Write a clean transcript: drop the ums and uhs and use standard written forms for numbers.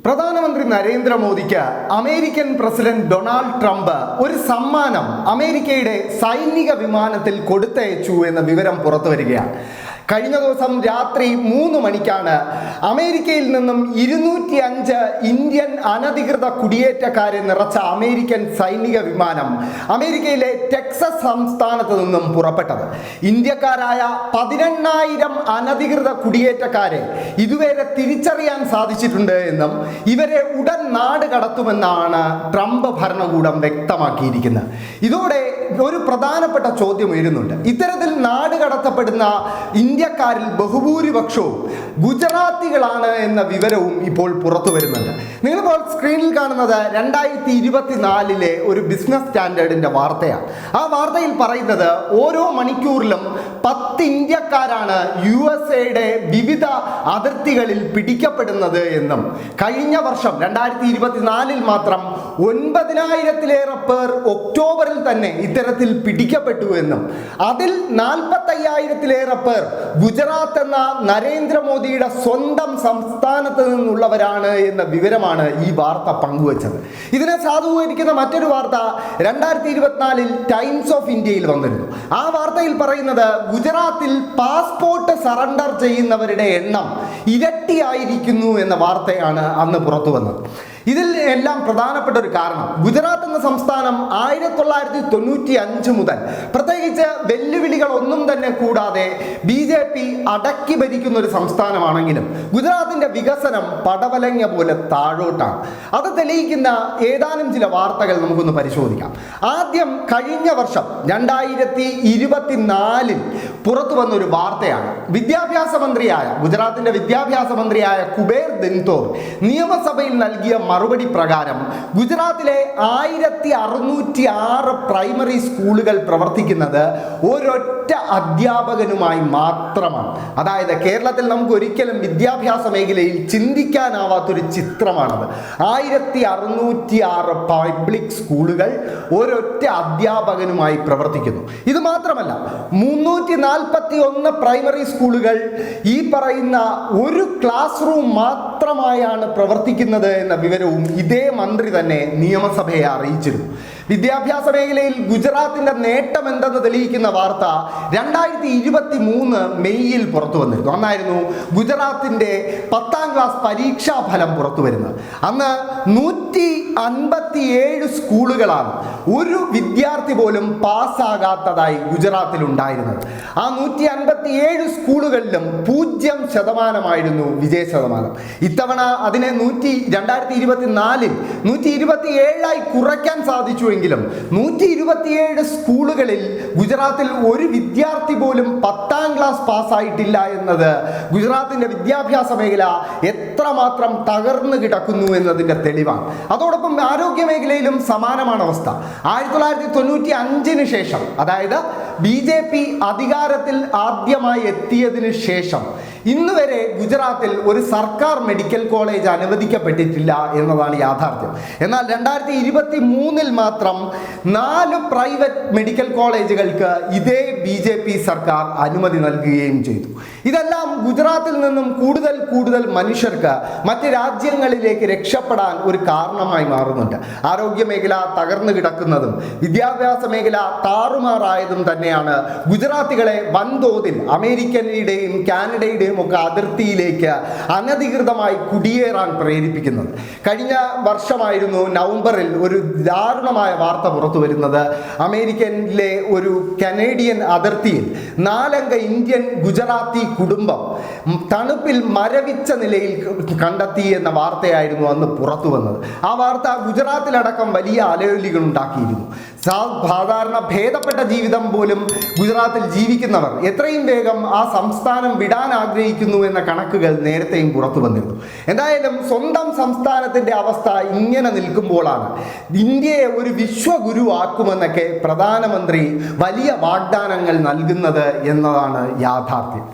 പ്രധാനമന്ത്രി നരേന്ദ്രമോദിക്ക് American president Donald Trump ഒരു സമ്മാനം അമേരിക്കയുടെ സൈനിക വിമാനത്തിൽ കൊടുത്തയച്ചു എന്ന വിവരം പുറത്തുവരികയാണ്. കഴിഞ്ഞ ദിവസം രാത്രി 3 മണിക്കാണ് അമേരിക്കയിൽ നിന്നും 205 ഇന്ത്യൻ അനധികൃത കുടിയേറ്റക്കാരെ നിറച്ച അമേരിക്കൻ സൈനിക വിമാനം അമേരിക്കയിലെ ടെക്സസ് സംസ്ഥാനത്ത് നിന്നും പുറപ്പെട്ടത്. ഇന്ത്യക്കാരായ 18,000 അനധികൃത കുടിയേറ്റക്കാരെ ഇതുവരെ തിരിച്ചറിയാൻ സാധിച്ചിട്ടുണ്ട് എന്നും ഇവരെ ഉടൻ നാട് കടത്തുമെന്നാണ് ട്രംപ് ഭരണകൂടം വ്യക്തമാക്കിയിരിക്കുന്നത്. ഇതോടെ ഒരു പ്രധാനപ്പെട്ട ചോദ്യം ഉയരുന്നുണ്ട്. ഇത്തരത്തിൽ നാട് കടത്തപ്പെടുന്ന ഇന്ത്യക്കാരിൽ ബഹുഭൂരിപക്ഷവും ഗുജറാത്തികളാണ് എന്ന വിവരവും ഇപ്പോൾ പുറത്തു വരുന്നുണ്ട്. നിങ്ങളിപ്പോൾ സ്ക്രീനിൽ കാണുന്നത് 2024 ഒരു ബിസിനസ് സ്റ്റാൻഡേർഡിന്റെ വാർത്തയാണ്. ആ വാർത്തയിൽ പറയുന്നത് ഓരോ മണിക്കൂറിലും 10 ഇന്ത്യക്കാരാണ് USA വിവിധ അതിർത്തികളിൽ പിടിക്കപ്പെടുന്നത് എന്നും കഴിഞ്ഞ വർഷം 2024 മാത്രം 9,000-ലേറെ പേർ ഒക്ടോബറിൽ തന്നെ ഇത്തരത്തിൽ പിടിക്കപ്പെട്ടു എന്നും അതിൽ 45,000-ലേറെ പേർ ഗുജറാത്ത് എന്ന നരേന്ദ്രമോദിയുടെ സ്വന്തം സംസ്ഥാനത്ത് നിന്നുള്ളവരാണ് എന്ന വിവരമാണ് ഈ വാർത്ത പങ്കുവച്ചത്. ഇതിനെ സാധൂകരിക്കുന്ന മറ്റൊരു വാർത്ത 2024 ടൈംസ് ഓഫ് ഇന്ത്യയിൽ വന്നിരുന്നു. ആ വാർത്തയിൽ പറയുന്നത് ഗുജറാത്തിൽ പാസ്പോർട്ട് സറണ്ടർ ചെയ്യുന്നവരുടെ എണ്ണം ഇരട്ടിയായിരിക്കുന്നു എന്ന വാർത്തയാണ് അന്ന് പുറത്തു വന്നത്. ഇതിൽ എല്ലാം പ്രധാനപ്പെട്ട ഒരു കാരണം ഗുജറാത്ത് എന്ന സംസ്ഥാനം 1995 മുതൽ പ്രത്യേകിച്ച് വെല്ലുവിളികളൊന്നും തന്നെ കൂടാതെ BJP അടക്കി ഭരിക്കുന്ന ഒരു സംസ്ഥാനമാണെങ്കിലും ഗുജറാത്തിന്റെ വികസനം പടവലങ്ങ പോലെ താഴോട്ടാണ്. അത് തെളിയിക്കുന്ന ഏതാനും ചില വാർത്തകൾ നമുക്കൊന്ന് പരിശോധിക്കാം. ആദ്യം കഴിഞ്ഞ വർഷം 2024 പുറത്തു വന്നൊരു വാർത്തയാണ്. ഗുജറാത്തിന്റെ വിദ്യാഭ്യാസ മന്ത്രിയായ കുബേർ ദിൻതോർ നിയമസഭയിൽ നൽകിയ മറുപടി പ്രകാരം ഗുജറാത്തിലെ 1606 പ്രൈമറി സ്കൂളുകൾ പ്രവർത്തിക്കുന്നത് ഒരൊറ്റ അധ്യാപകനുമായി മാത്രമാണ്. അതായത് കേരളത്തിൽ നമുക്ക് ഒരിക്കലും വിദ്യാഭ്യാസ മേഖലയിൽ ചിന്തിക്കാനാവാത്തൊരു ചിത്രമാണത്. 1606 പബ്ലിക് സ്കൂളുകൾ ഒരൊറ്റ അധ്യാപകനുമായി പ്രവർത്തിക്കുന്നു. ഇത് മാത്രമല്ല 341 പ്രൈമറി സ്കൂളുകൾ ഈ പറയുന്ന ഒരു ക്ലാസ് റൂം മാത്രമായാണ് പ്രവർത്തിക്കുന്നത് എന്ന വിവരവും ഇതേ മന്ത്രി തന്നെ നിയമസഭയെ അറിയിച്ചിരുന്നു. വിദ്യാഭ്യാസ മേഖലയിൽ ഗുജറാത്തിന്റെ നേട്ടം എന്തെന്ന് തെളിയിക്കുന്ന വാർത്ത 2023 മെയ്യിൽ പുറത്തു വന്നിരുന്നു. അന്നായിരുന്നു ഗുജറാത്തിന്റെ 10ാം ക്ലാസ് പരീക്ഷാ ഫലം പുറത്തു വരുന്നത്. അന്ന് 157 സ്കൂളുകളാണ് ഒരു വിദ്യാർത്ഥി പോലും പാസ്സാകാത്തതായി ഗുജറാത്തിൽ ഉണ്ടായിരുന്നത്. ആ 157 സ്കൂളുകളിലും 0% വിജയ ശതമാനം. ഇത്തവണ അതിനെ 2024 127 കുറയ്ക്കാൻ സാധിച്ചു. 127 സ്കൂളുകളിൽ ഗുജറാത്തിൽ ഒരു വിദ്യാർത്ഥി പോലും 10ാം ക്ലാസ് പാസ്സായിട്ടില്ല എന്നത് ഗുജറാത്തിന്റെ വിദ്യാഭ്യാസ മേഖല എത്രമാത്രം തകർന്നു കിടക്കുന്നു എന്നതിന്റെ തെളിവാണ്. അതോടൊപ്പം ആരോഗ്യ മേഖലയിലും സമാനമാണ് അവസ്ഥ. 1995 ശേഷം, അതായത് BJP അധികാരത്തിൽ ആദ്യമായി എത്തിയതിനു ശേഷം ഇന്ന് വരെ ഗുജറാത്തിൽ ഒരു സർക്കാർ മെഡിക്കൽ കോളേജ് അനുവദിക്കപ്പെട്ടിട്ടില്ല എന്നതാണ് യാഥാർത്ഥ്യം. എന്നാൽ 2023 മാത്രം 4 പ്രൈവറ്റ് മെഡിക്കൽ കോളേജുകൾക്ക് ഇതേ BJP സർക്കാർ അനുമതി നൽകുകയും ചെയ്തു. ഇതെല്ലാം ഗുജറാത്തിൽ നിന്നും കൂടുതൽ മനുഷ്യർക്ക് മറ്റ് രാജ്യങ്ങളിലേക്ക് രക്ഷപ്പെടാൻ ഒരു കാരണമായി മാറുന്നുണ്ട്. ആരോഗ്യ മേഖല തകർന്നു കിടക്കുന്നതും വിദ്യാഭ്യാസ മേഖല താറുമാറായതും തന്നെയാണ് ഗുജറാത്തികളെ വൻതോതിൽ അമേരിക്കയുടെയും കാനഡയുടെയും ഒക്കെ അതിർത്തിയിലേക്ക് അനധികൃതമായി കുടിയേറാൻ പ്രേരിപ്പിക്കുന്നത്. കഴിഞ്ഞ വർഷമായിരുന്നു നവംബറിൽ ഒരു ദാരുണമായ വാർത്ത പുറത്തു വരുന്നത്. അമേരിക്കയിലെ ഒരു കനേഡിയൻ അതിർത്തിയിൽ 4 അംഗ ഇന്ത്യൻ ഗുജറാത്തി കുടുംബം തണുപ്പിൽ മരവിച്ച നിലയിൽ കണ്ടെത്തി എന്ന വാർത്തയായിരുന്നു അന്ന് പുറത്തു വന്നത്. ആ വാർത്ത ഗുജറാത്തിലടക്കം വലിയ അലയൊലികൾ ഉണ്ടാക്കിയിരുന്നു. സാധാരണ ഭേദപ്പെട്ട ജീവിതം പോലും ഗുജറാത്തിൽ ജീവിക്കുന്നവർ എത്രയും വേഗം ആ സംസ്ഥാനം വിടാൻ ആഗ്രഹിക്കുന്നു എന്ന കണക്കുകൾ നേരത്തെയും പുറത്തു വന്നിരുന്നു. എന്തായാലും സ്വന്തം സംസ്ഥാനത്തിന്റെ അവസ്ഥ ഇങ്ങനെ നിൽക്കുമ്പോഴാണ് ഇന്ത്യയെ ഒരു വിശ്വഗുരു ആക്കുമെന്നൊക്കെ പ്രധാനമന്ത്രി വലിയ വാഗ്ദാനങ്ങൾ നൽകുന്നത് എന്നതാണ് യാഥാർത്ഥ്യം.